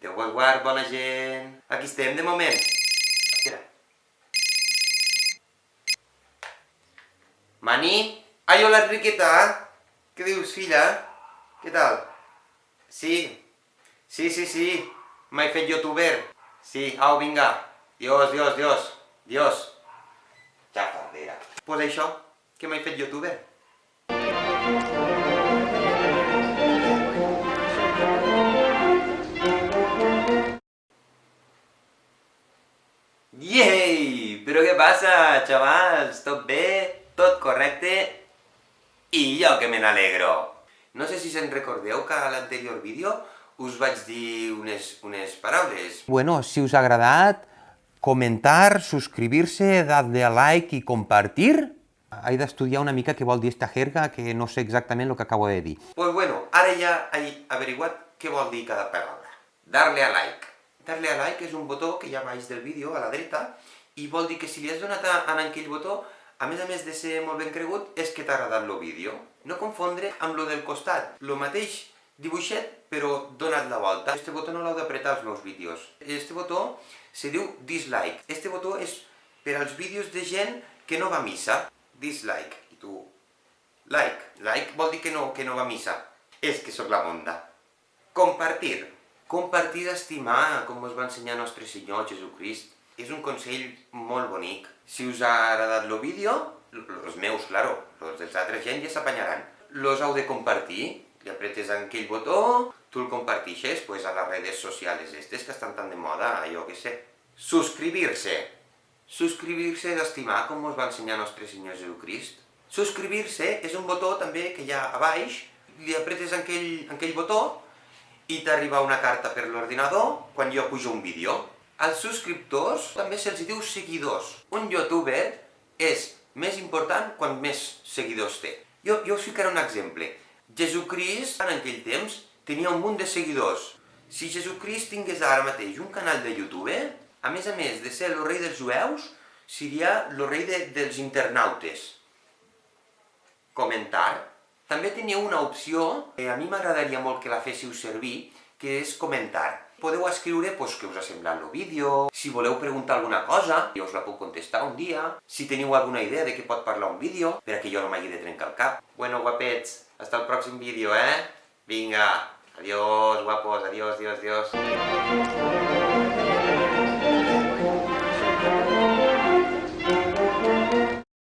Déu vos guard, bona gent. Aquí estem, de moment. Espera. Mani? Ai, hola, Enriqueta. Què dius, filla? Què tal? Sí. Sí. M'he fet youtuber. Sí, au, vinga. Dios. Ja fardera. Pues això, que m'he fet youtuber. Yey! Però què passa, xavals? Tot bé? Tot correcte? I jo que me n'alegro. No sé si se'n recordeu que a l'anterior vídeo us vaig dir unes paraules. Bueno, si us ha agradat, comentar, suscribir-se, darle a like i compartir. He d'estudiar una mica què vol dir esta jerga, que no sé exactament el que acabo de dir. Pues bueno, ara ja he averiguat què vol dir cada paraula. Darle a like. Darle a like és un botó que hi ha baix del vídeo, a la dreta, i vol dir que si li has donat en aquell botó, a més de ser molt ben cregut, és que t'ha agradat el vídeo. No confondre amb lo del costat. Lo mateix dibuixet, però donat la volta. Este botó no l'heu d'apretar als meus vídeos. Este botó se diu dislike. Este botó és per als vídeos de gent que no va a missa. Dislike. I tu, like. Like vol dir que no va a missa. És que sóc la monda. Compartir. Compartir, estimar, com us va ensenyar nostre Senyor Jesucrist. És un consell molt bonic. Si us ha agradat el vídeo, els meus, claro, els dels altres gent ja s'apanyaran. Los heu de compartir, li apretes aquell botó, tu el compartixes pues, a les redes socials estes que estan tan de moda, jo què sé. Suscribir-se. Suscribir-se d'estimar, com us va ensenyar nostre Senyor Jesucrist. Suscribir-se és un botó també que hi ha a baix, li apretes aquell botó i t'arriba una carta per l'ordinador quan jo pujo un vídeo. Als subscriptors també se'ls diu seguidors. Un youtuber és més important quan més seguidors té. Jo us ficaré un exemple. Jesucrist, en aquell temps, tenia un munt de seguidors. Si Jesucrist tingués ara mateix un canal de YouTube, a més de ser el rei dels jueus, seria el rei dels internautes. Comentar. També teniu una opció que a mi m'agradaria molt que la féssiu servir, que és comentar. Podeu escriure què us ha semblat el vídeo, si voleu preguntar alguna cosa, jo us la puc contestar un dia, si teniu alguna idea de què pot parlar un vídeo, per a que jo no m'hagi de trencar el cap. Bueno, guapets, hasta el pròxim vídeo, Vinga, adiós, guapos, adiós.